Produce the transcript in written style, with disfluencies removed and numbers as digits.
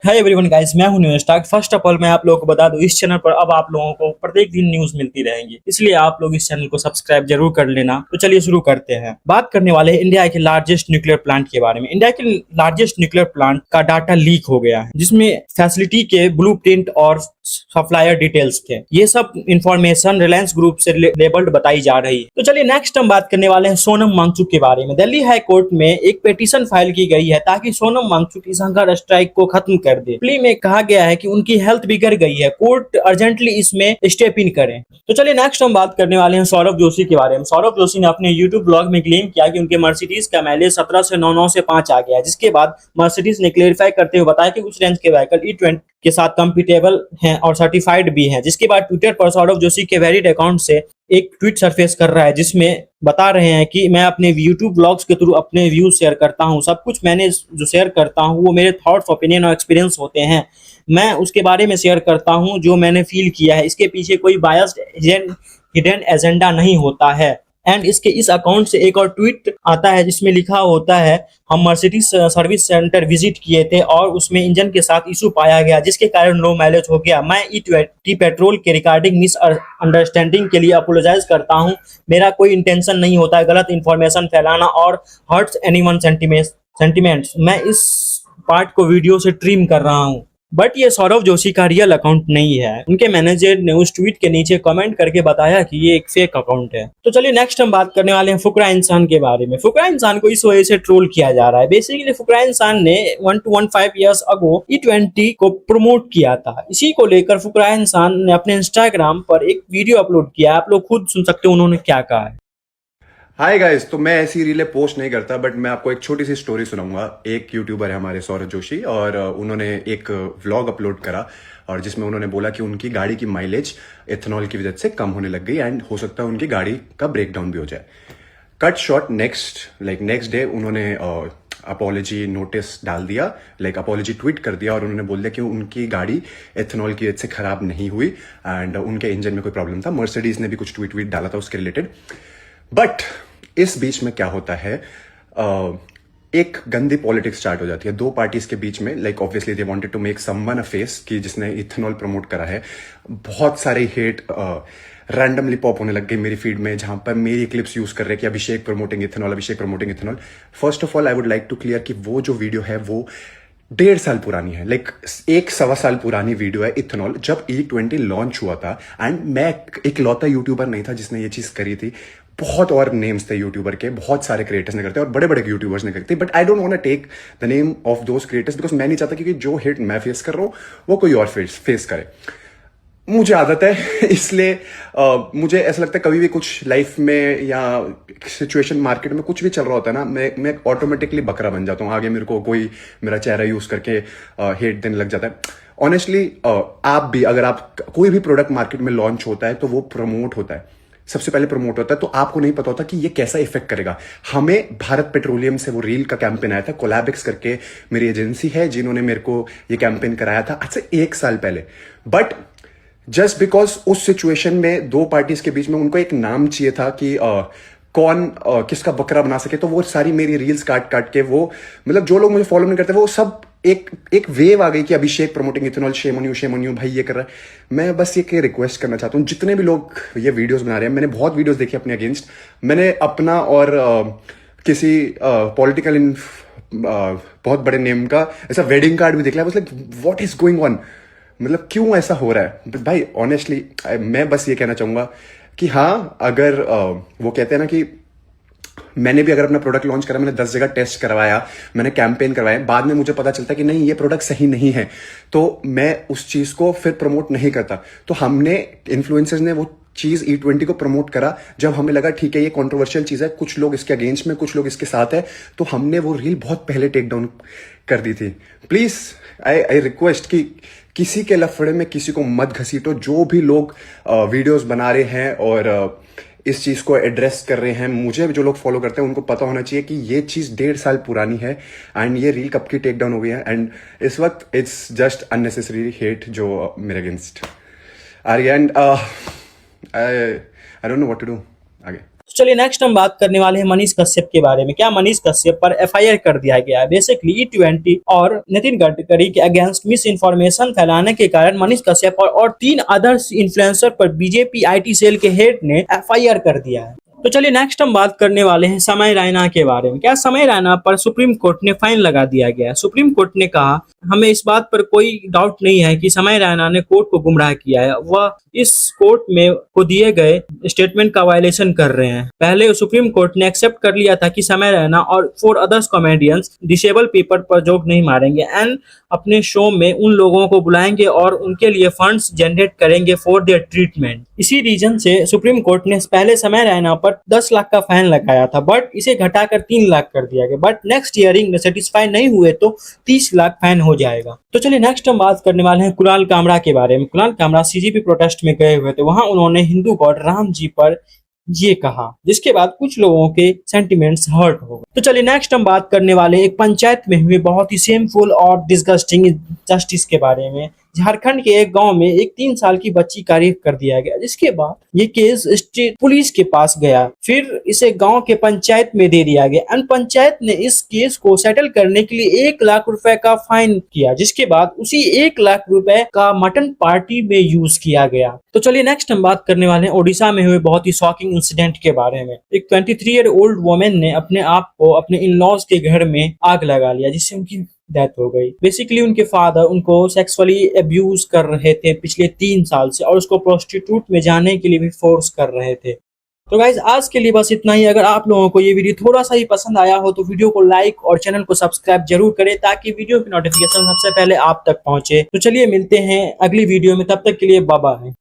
Hi everyone guys, मैं हूं news Stark. First of all मैं आप लोगों को बता दूं, इस चैनल पर अब आप लोगों को प्रत्येक दिन न्यूज मिलती रहेंगी, इसलिए आप लोग इस चैनल को सब्सक्राइब जरूर कर लेना। तो चलिए शुरू करते हैं। बात करने वाले हैं इंडिया के लार्जेस्ट न्यूक्लियर प्लांट के बारे में। इंडिया के लार्जेस्ट न्यूक्लियर प्लांट का डाटा लीक हो गया है, जिसमें फैसिलिटी के ब्लूप्रिंट और सप्लायर डिटेल्स थे। ये सब इंफॉर्मेशन रिलायंस ग्रुप से लेबल्ड बताई जा रही है। तो चलिए नेक्स्ट हम बात करने वाले हैं सोनम वांगचुक के बारे में। दिल्ली हाई कोर्ट में एक पिटीशन फाइल की गई है ताकि सोनम वांगचुक इस हंगर स्ट्राइक को खत्म कर दे। प्ली में कहा गया है कि उनकी हेल्थ बिगड़ गई है, कोर्ट अर्जेंटली इसमें स्टेप इन करें। तो चलिए नेक्स्ट हम बात करने वाले हैं सौरभ जोशी के बारे में। सौरभ जोशी ने अपने यूट्यूब ब्लॉग में क्लेम किया कि उनके मर्सिडीज का माइलेज 17 से 9 से 5 आ गया है, जिसके बाद मर्सिडीज ने क्लेरिफाई करते हुए बताया कि उस रेंज के व्हीकल E20 के साथ कंपेटेबल हैं और सर्टिफाइड भी हैं। जिसके बाद ट्विटर पर सौरभ जोशी के वैलिड अकाउंट से एक ट्वीट सरफेस कर रहा है, जिसमें बता रहे हैं कि मैं अपने यूट्यूब ब्लॉग्स के थ्रू अपने व्यूज शेयर करता हूं। सब कुछ मैंने जो शेयर करता हूं वो मेरे थॉट्स, ओपिनियन और एक्सपीरियंस होते हैं। मैं उसके बारे में शेयर करता हूं जो मैंने फील किया है। इसके पीछे कोई बायस्ड हिडन एजेंडा नहीं होता है। एंड इसके इस अकाउंट से एक और ट्वीट आता है जिसमें लिखा होता है, हम मर्सिडीज सर्विस सेंटर विजिट किए थे और उसमें इंजन के साथ इशू पाया गया, जिसके कारण लो माइलेज हो गया। मैं E20 पेट्रोल के रिगार्डिंग मिस अंडरस्टैंडिंग के लिए अपोलोजाइज करता हूं। मेरा कोई इंटेंशन नहीं होता है गलत इंफॉर्मेशन फैलाना और हर्ट्स एनीवन सेंटिमेंट्स। मैं इस पार्ट को वीडियो से ट्रिम कर रहा हूं। बट ये सौरभ जोशी का रियल अकाउंट नहीं है। उनके मैनेजर ने उस ट्वीट के नीचे कमेंट करके बताया कि ये एक फेक अकाउंट है। तो चलिए नेक्स्ट हम बात करने वाले हैं फुकरा इंसान के बारे में। फुकरा इंसान को इस वजह से ट्रोल किया जा रहा है। बेसिकली फुकरा इंसान ने 1 to 15 ईयर्स अगो E20 को प्रमोट किया था। इसी को लेकर फुकरा इंसान ने अपने इंस्टाग्राम पर एक वीडियो अपलोड किया। आप लोग खुद सुन सकते हो उन्होंने क्या कहा है। हाय गाइस, तो मैं ऐसी रीलें पोस्ट नहीं करता, बट मैं आपको एक छोटी सी स्टोरी सुनाऊंगा। एक यूट्यूबर है हमारे सौरभ जोशी, और उन्होंने एक व्लॉग अपलोड करा और जिसमें उन्होंने बोला कि उनकी गाड़ी की माइलेज इथेनॉल की वजह से कम होने लग गई एंड हो सकता है उनकी गाड़ी का ब्रेकडाउन भी हो जाए। कट शॉर्ट, नेक्स्ट डे उन्होंने अपॉलॉजी नोटिस डाल दिया, अपॉलॉजी ट्वीट कर दिया, और उन्होंने बोल दिया कि उनकी गाड़ी एथेनॉल की वजह से खराब नहीं हुई एंड उनके इंजन में कोई प्रॉब्लम था। मर्सिडीज ने भी कुछ ट्वीट डाला था उसके रिलेटेड। बट इस बीच में क्या होता है, एक गंदी पॉलिटिक्स स्टार्ट हो जाती है दो पार्टीज के बीच में। Obviously they wanted to make someone a face कि जिसने इथेनॉल प्रमोट करा है। बहुत सारे हेट रैंडमली पॉप होने लग गए मेरी फीड में, जहां पर मेरी क्लिप्स यूज कर रहे हैं कि Abhishek promoting ethanol, Abhishek promoting ethanol. First of all I would like to clear कि वो जो वीडियो है वो 1.5 साल पुरानी है, 1 सवा साल पुरानी वीडियो है इथेनॉल, जब E20 लॉन्च हुआ था। एंड मैं एक लौता यूट्यूबर नहीं था जिसने ये चीज करी थी। बहुत और नेम्स थे यूट्यूबर के, बहुत सारे क्रिएटर्स ने करते और बड़े बड़े यूट्यूबर्स ने करते, but I don't want to take the name of those creators because मैं नहीं चाहता कि जो हिट मैं फेस कर रहा हूं वो कोई और फेस करे। मुझे आदत है इसलिए मुझे ऐसा लगता है कभी भी कुछ लाइफ में या सिचुएशन मार्केट में कुछ भी चल रहा होता है ना, मैं ऑटोमेटिकली बकरा बन जाता हूँ। आगे मेरे को कोई मेरा चेहरा यूज करके हेट देने लग जाता है। ऑनेस्टली आप भी, अगर आप कोई भी प्रोडक्ट मार्केट में लॉन्च होता है तो वो प्रमोट होता है, सबसे पहले प्रमोट होता है, तो आपको नहीं पता होता कि ये कैसा इफेक्ट करेगा। हमें भारत पेट्रोलियम से वो रील का कैंपेन आया था, कोलैबिक्स करके मेरी एजेंसी है जिन्होंने मेरे को ये कैंपेन कराया था आज से 1 साल पहले। बट जस्ट बिकॉज उस सिचुएशन में दो पार्टीज के बीच में उनको एक नाम चाहिए था कि कौन किसका बकरा बना सके, तो वो सारी मेरी रील्स काट काट के वो, जो लोग मुझे फॉलो नहीं करते वो सब एक वेव आ गई कि Abhishek promoting ethanol, shame on you भाई ये कर रहा है। मैं बस ये रिक्वेस्ट करना चाहता हूँ, जितने भी लोग ये वीडियोस बना रहे हैं, मैंने बहुत वीडियोस देखी अपने अगेंस्ट। मैंने अपना और किसी पॉलिटिकल बहुत बड़े नेम का ऐसा वेडिंग कार्ड भी देख लिया। व्हाट इज गोइंग ऑन, क्यों ऐसा हो रहा है भाई। ऑनेस्टली मैं बस ये कहना चाहूंगा कि हाँ, अगर वो कहते हैं ना कि मैंने भी अगर अपना प्रोडक्ट लॉन्च करा, मैंने 10 जगह टेस्ट करवाया, मैंने कैंपेन करवाया, बाद में मुझे पता चलता कि नहीं ये प्रोडक्ट सही नहीं है, तो मैं उस चीज को फिर प्रमोट नहीं करता। तो हमने इन्फ्लुएंसर्स ने वो चीज E20 को प्रमोट करा जब हमें लगा ठीक है ये कंट्रोवर्शियल चीज है, कुछ लोग इसके अगेंस्ट में, कुछ लोग इसके साथ है, तो हमने वो रील बहुत पहले टेक डाउन कर दी थी। प्लीज आई रिक्वेस्ट कि किसी के लफड़े में किसी को मत घसीटो। जो भी लोग वीडियोस बना रहे हैं और इस चीज को एड्रेस कर रहे हैं, मुझे जो लोग फॉलो करते हैं उनको पता होना चाहिए कि ये चीज 1.5 साल पुरानी है एंड ये रील कब की टेक डाउन हो गई है। एंड इस वक्त इट्स जस्ट अननेसेसरी हेट जो मेरे अगेंस्ट आ रही है। And I don't know what to do आगे। चलिए नेक्स्ट हम बात करने वाले हैं मनीष कश्यप के बारे में। क्या मनीष कश्यप पर एफआईआर कर दिया गया है। बेसिकली E20 और नितिन गडकरी के अगेंस्ट मिस इन्फॉर्मेशन फैलाने के कारण मनीष कश्यप और 3 अदर्स इन्फ्लुएंसर पर बीजेपी आईटी सेल के हेड ने एफआईआर कर दिया है। तो चलिए नेक्स्ट हम बात करने वाले हैं समय रैना के बारे में। क्या समय रैना पर सुप्रीम कोर्ट ने फाइन लगा दिया गया है। सुप्रीम कोर्ट ने कहा हमें इस बात पर कोई डाउट नहीं है कि समय रैना ने कोर्ट को गुमराह किया है, वह इस कोर्ट में को दिए गए स्टेटमेंट का वायलेशन कर रहे हैं। पहले सुप्रीम कोर्ट ने एक्सेप्ट कर लिया था कि समय रैना और 4 अदर्स कॉमेडियंस डिसेबल पीपल पर जोक नहीं मारेंगे एंड अपने शो में उन लोगों को बुलाएंगे और उनके लिए फंड्स जनरेट करेंगे फॉर देयर ट्रीटमेंट। इसी रीजन से सुप्रीम कोर्ट ने पहले समय रैना पर 10 लाख का फाइन लगाया था, बट इसे घटाकर 3 लाख कर दिया गया। बट नेक्स्ट हियरिंग में सेटिस्फाई नहीं हुए तो 30 लाख फाइन हो जाएगा। तो चलिए नेक्स्ट हम बात करने वाले हैं कुणाल कामरा के बारे में। कुणाल कामरा सीजीपी प्रोटेस्ट में गए हुए थे, वहां उन्होंने हिंदू गॉड राम जी पर ये कहा, जिसके बाद कुछ लोगों के सेंटिमेंट्स हर्ट हो गए। तो चलिए नेक्स्ट हम बात करने वाले एक पंचायत में हुए बहुत ही शेमफुल और डिस्गस्टिंग जस्टिस के बारे में। झारखंड के एक गांव में एक 3 साल की बच्ची का रेप कर दिया गया, जिसके बाद ये केस स्टेट पुलिस के पास गया, फिर इसे गांव के पंचायत में दे दिया गया एंड पंचायत ने इस केस को सेटल करने के लिए 1 लाख रुपए का फाइन किया, जिसके बाद उसी 1 लाख रुपए का मटन पार्टी में यूज किया गया। तो चलिए नेक्स्ट हम बात करने वाले हैं ओडिशा में हुए बहुत ही शॉकिंग इंसिडेंट के बारे में। एक 23 ईयर ओल्ड वुमेन ने अपने आप को अपने इन लॉज के घर में आग लगा लिया, जिससे उनकी डेथ हो गई। बेसिकली उनके फादर उनको सेक्सुअली अब्यूज कर रहे थे पिछले 3 साल से और उसको प्रोस्टिट्यूट में जाने के लिए भी फोर्स कर रहे थे। तो गाइज आज के लिए बस इतना ही। अगर आप लोगों को ये वीडियो थोड़ा सा ही पसंद आया हो तो वीडियो को लाइक और चैनल को सब्सक्राइब जरूर करें ताकि वीडियो की नोटिफिकेशन सबसे पहले आप तक पहुंचे। तो चलिए मिलते हैं अगली वीडियो में, तब तक के लिए बाय बाय।